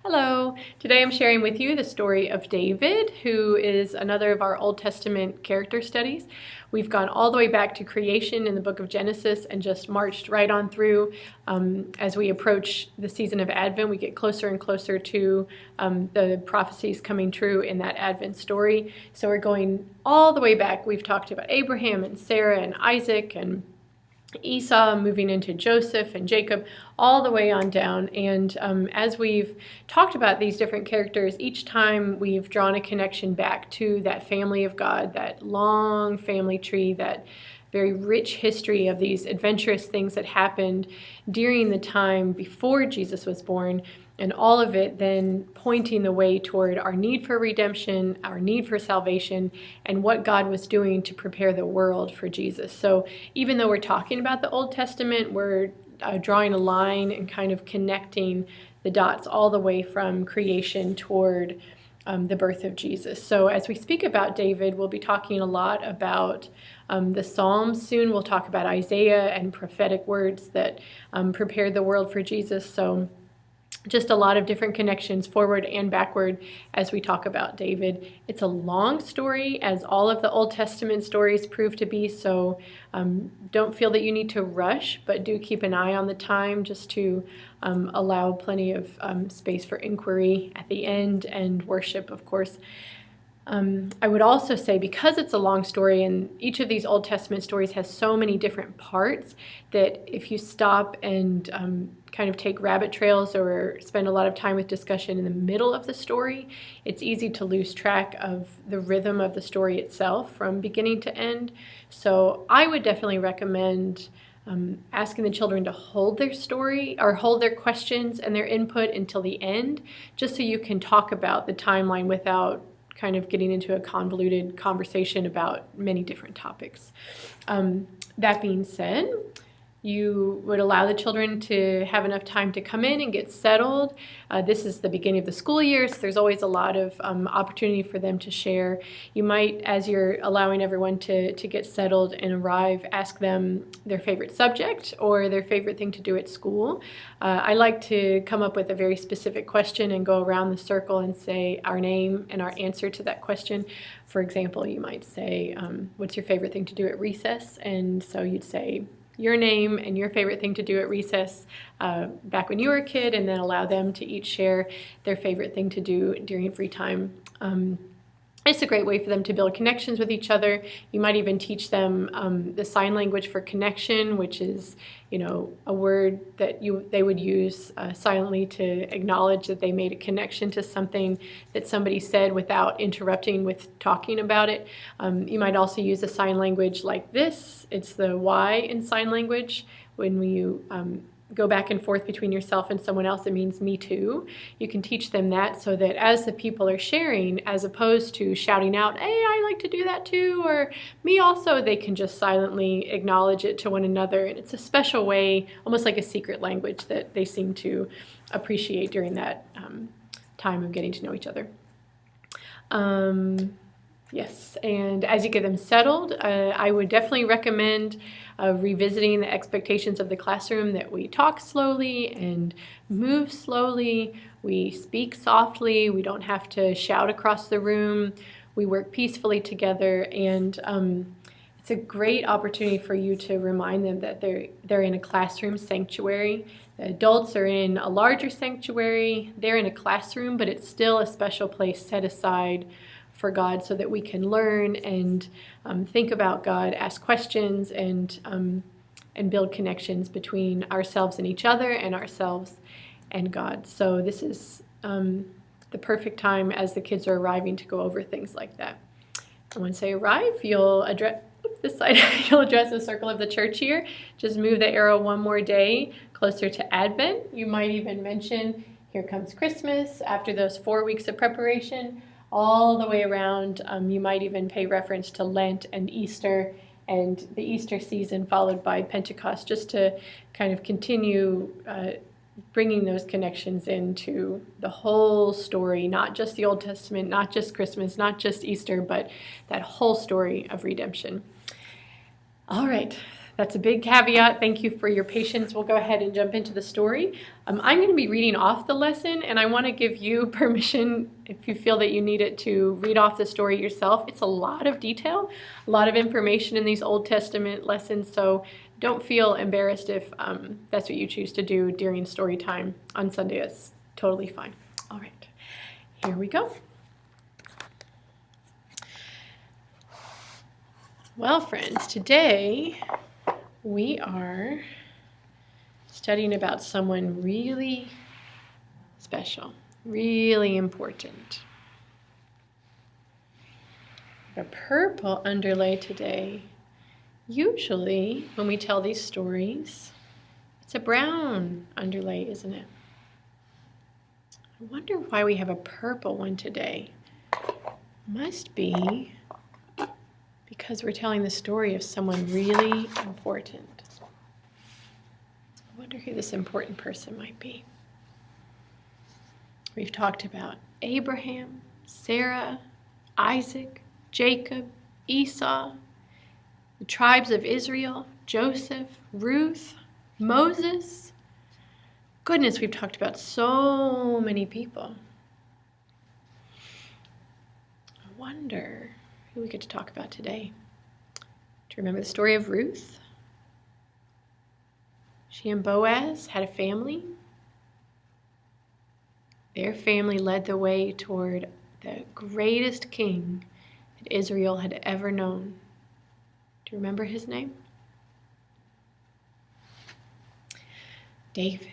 Hello. Today I'm sharing with you the story of David, who is another of our Old Testament character studies. We've gone all the way back to creation in the book of Genesis and just marched right on through. As we approach the season of Advent, we get closer and closer to the prophecies coming true in that Advent story. So we're going all the way back. We've talked about Abraham and Sarah and Isaac and Esau, moving into Joseph and Jacob, all the way on down. And as we've talked about these different characters, each time we've drawn a connection back to that family of God, that long family tree, that very rich history of these adventurous things that happened during the time before Jesus was born, and all of it then pointing the way toward our need for redemption, our need for salvation, and what God was doing to prepare the world for Jesus. So even though we're talking about the Old Testament, we're drawing a line and kind of connecting the dots all the way from creation toward the birth of Jesus. So as we speak about David, we'll be talking a lot about the Psalms soon. We'll talk about Isaiah and prophetic words that prepared the world for Jesus. So just a lot of different connections forward and backward as we talk about David. It's a long story, as all of the Old Testament stories prove to be, so don't feel that you need to rush, but do keep an eye on the time just to allow plenty of space for inquiry at the end and worship, of course. I would also say, because it's a long story and each of these Old Testament stories has so many different parts, that if you stop and kind of take rabbit trails or spend a lot of time with discussion in the middle of the story, it's easy to lose track of the rhythm of the story itself from beginning to end. So I would definitely recommend asking the children to hold their story or hold their questions and their input until the end, just so you can talk about the timeline without kind of getting into a convoluted conversation about many different topics. That being said, you would allow the children to have enough time to come in and get settled. This is the beginning of the school year, so there's always a lot of opportunity for them to share. You might, as you're allowing everyone to get settled and arrive, ask them their favorite subject or their favorite thing to do at school. I like to come up with a very specific question and go around the circle and say our name and our answer to that question. For example, you might say, what's your favorite thing to do at recess? And so you'd say your name and your favorite thing to do at recess back when you were a kid, and then allow them to each share their favorite thing to do during free time. It's a great way for them to build connections with each other. You might even teach them the sign language for connection, which is, a word that they would use silently to acknowledge that they made a connection to something that somebody said without interrupting with talking about it. You might also use a sign language like this. It's the Y in sign language. When you go back and forth between yourself and someone else, it means me too. You can teach them that, so that as the people are sharing, as opposed to shouting out, hey, I like to do that too, or me also, they can just silently acknowledge it to one another. And it's a special way, almost like a secret language, that they seem to appreciate during that time of getting to know each other. Yes, and as you get them settled, I would definitely recommend revisiting the expectations of the classroom, that we talk slowly and move slowly, we speak softly, we don't have to shout across the room, we work peacefully together, and it's a great opportunity for you to remind them that they're in a classroom sanctuary. The adults are in a larger sanctuary, they're in a classroom, but it's still a special place set aside for God, so that we can learn and think about God, ask questions, and build connections between ourselves and each other, and ourselves and God. So this is the perfect time as the kids are arriving to go over things like that. And once they arrive, you'll address this side. You'll address the circle of the church here. Just move the arrow one more day closer to Advent. You might even mention, here comes Christmas, after those 4 weeks of preparation. All the way around, you might even pay reference to Lent and Easter and the Easter season followed by Pentecost, just to kind of continue bringing those connections into the whole story, not just the Old Testament, not just Christmas, not just Easter, but that whole story of redemption. All right, That's a big caveat. Thank you for your patience. We'll go ahead and jump into the story. I'm going to be reading off the lesson, and I want to give you permission, if you feel that you need it, to read off the story yourself. It's a lot of detail, a lot of information in these Old Testament lessons, so don't feel embarrassed if that's what you choose to do during story time on Sunday. It's totally fine. All right, here we go. Well, friends, today we are studying about someone really special, really important. A purple underlay today. Usually, when we tell these stories, it's a brown underlay, isn't it? I wonder why we have a purple one today. Must be because we're telling the story of someone really important. I wonder who this important person might be. We've talked about Abraham, Sarah, Isaac, Jacob, Esau, the tribes of Israel, Joseph, Ruth, Moses. Goodness, we've talked about so many people. I wonder who we get to talk about today. Do you remember the story of Ruth? She and Boaz had a family. Their family led the way toward the greatest king that Israel had ever known. Do you remember his name? David,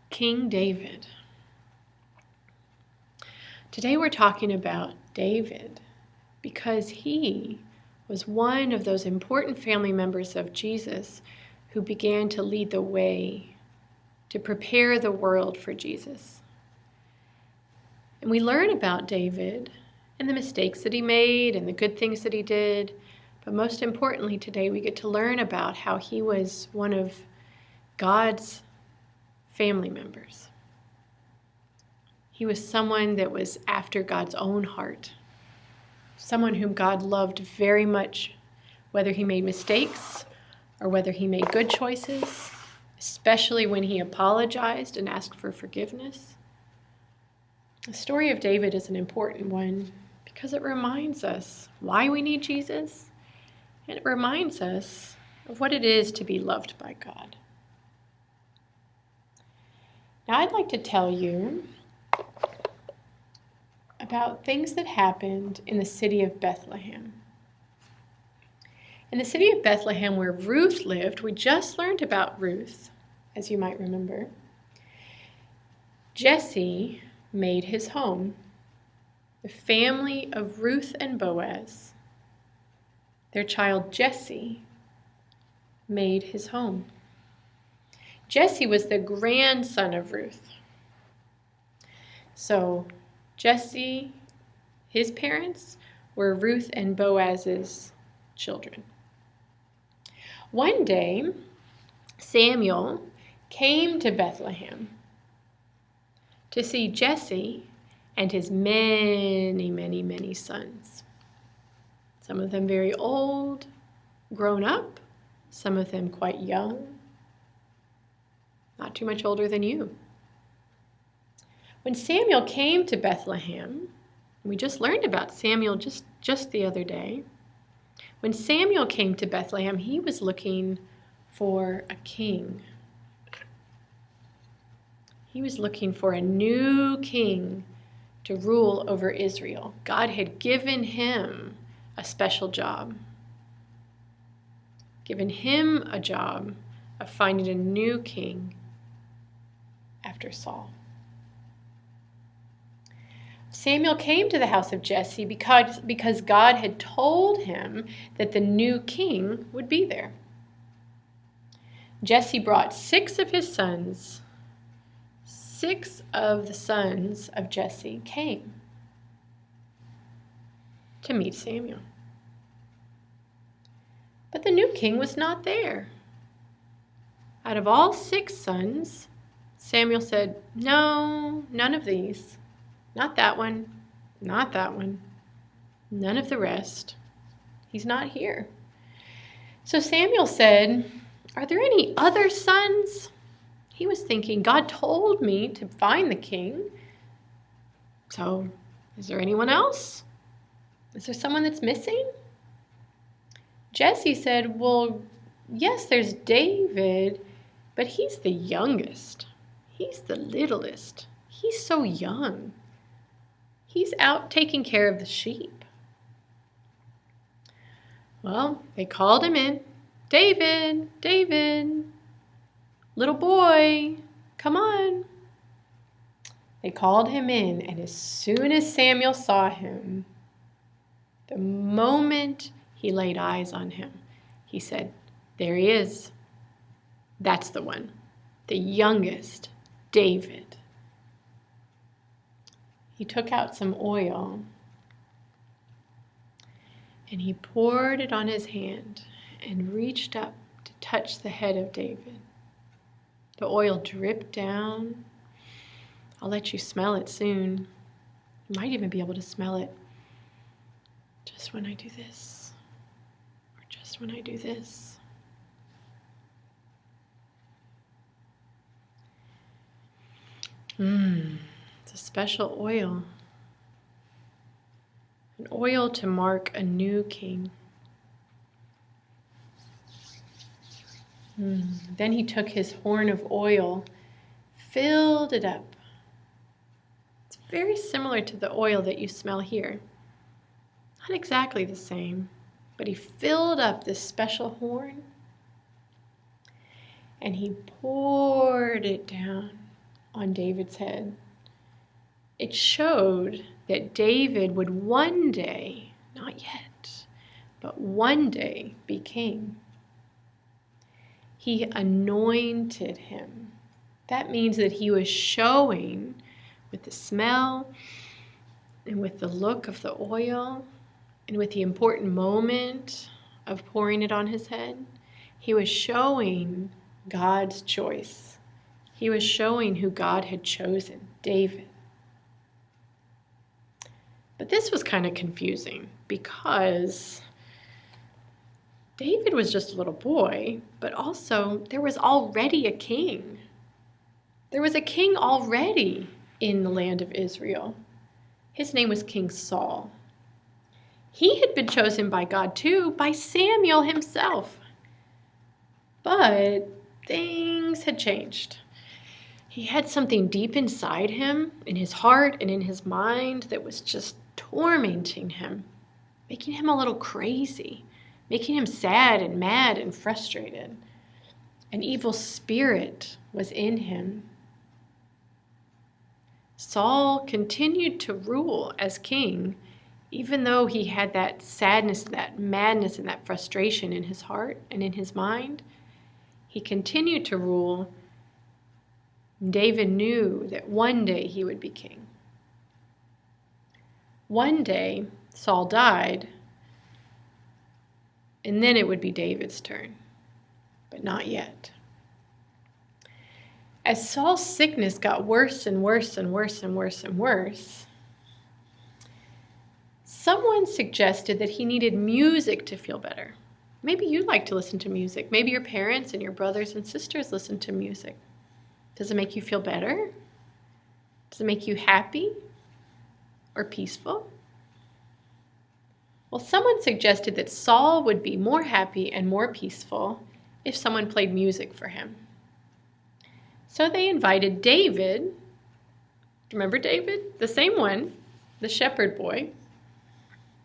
King David. Today we're talking about David because he was one of those important family members of Jesus who began to lead the way to prepare the world for Jesus. And we learn about David and the mistakes that he made and the good things that he did. But most importantly today, we get to learn about how he was one of God's family members. He was someone that was after God's own heart. Someone whom God loved very much, whether he made mistakes or whether he made good choices, especially when he apologized and asked for forgiveness. The story of David is an important one because it reminds us why we need Jesus, and it reminds us of what it is to be loved by God. Now, I'd like to tell you about things that happened in the city of Bethlehem. In the city of Bethlehem, where Ruth lived, we just learned about Ruth, as you might remember. Jesse made his home. The family of Ruth and Boaz, their child Jesse, made his home. Jesse was the grandson of Ruth. So Jesse, his parents, were Ruth and Boaz's children. One day, Samuel came to Bethlehem to see Jesse and his many, many, many sons. Some of them very old, grown up, some of them quite young, not too much older than you. When Samuel came to Bethlehem, we just learned about Samuel just the other day. When Samuel came to Bethlehem, he was looking for a king. He was looking for a new king to rule over Israel. God had given him a special job, given him a job of finding a new king after Saul. Samuel came to the house of Jesse because God had told him that the new king would be there. Jesse brought 6 of his sons. 6 of the sons of Jesse came to meet Samuel. But the new king was not there. Out of all 6 sons, Samuel said, "No, none of these. Not that one, not that one, none of the rest. He's not here." So Samuel said, "Are there any other sons?" He was thinking, God told me to find the king. So, is there anyone else? Is there someone that's missing? Jesse said, "Well, yes, there's David, but he's the youngest. He's the littlest. He's so young. He's out taking care of the sheep." Well, they called him in. "David, David, little boy, come on." They called him in, and as soon as Samuel saw him, the moment he laid eyes on him, he said, "There he is. That's the one, the youngest, David." He took out some oil and he poured it on his hand and reached up to touch the head of David. The oil dripped down. I'll let you smell it soon. You might even be able to smell it just when I do this, or just when I do this. It's a special oil. An oil to mark a new king. Then he took his horn of oil, filled it up. It's very similar to the oil that you smell here. Not exactly the same, but he filled up this special horn and he poured it down on David's head. It showed that David would one day, not yet, but one day be king. He anointed him. That means that he was showing with the smell and with the look of the oil and with the important moment of pouring it on his head, he was showing God's choice. He was showing who God had chosen, David. But this was kind of confusing because David was just a little boy, but also there was already a king. There was a king already in the land of Israel. His name was King Saul. He had been chosen by God too, by Samuel himself. But things had changed. He had something deep inside him, in his heart and in his mind, that was just tormenting him, making him a little crazy, making him sad and mad and frustrated. An evil spirit was in him. Saul continued to rule as king, even though he had that sadness, that madness, and that frustration in his heart and in his mind. He continued to rule. David knew that one day he would be king. One day, Saul died, and then it would be David's turn, but not yet. As Saul's sickness got worse and worse and worse and worse and worse, someone suggested that he needed music to feel better. Maybe you like to listen to music. Maybe your parents and your brothers and sisters listen to music. Does it make you feel better? Does it make you happy or peaceful? Well, someone suggested that Saul would be more happy and more peaceful if someone played music for him. So they invited David. Remember David? The same one, the shepherd boy,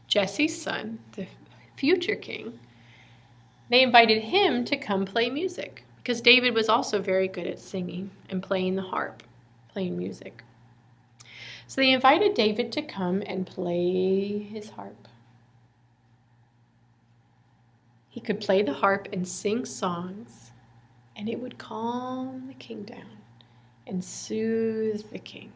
Jesse's son, the future king. They invited him to come play music because David was also very good at singing and playing the harp, playing music. So they invited David to come and play his harp. He could play the harp and sing songs, and it would calm the king down and soothe the king.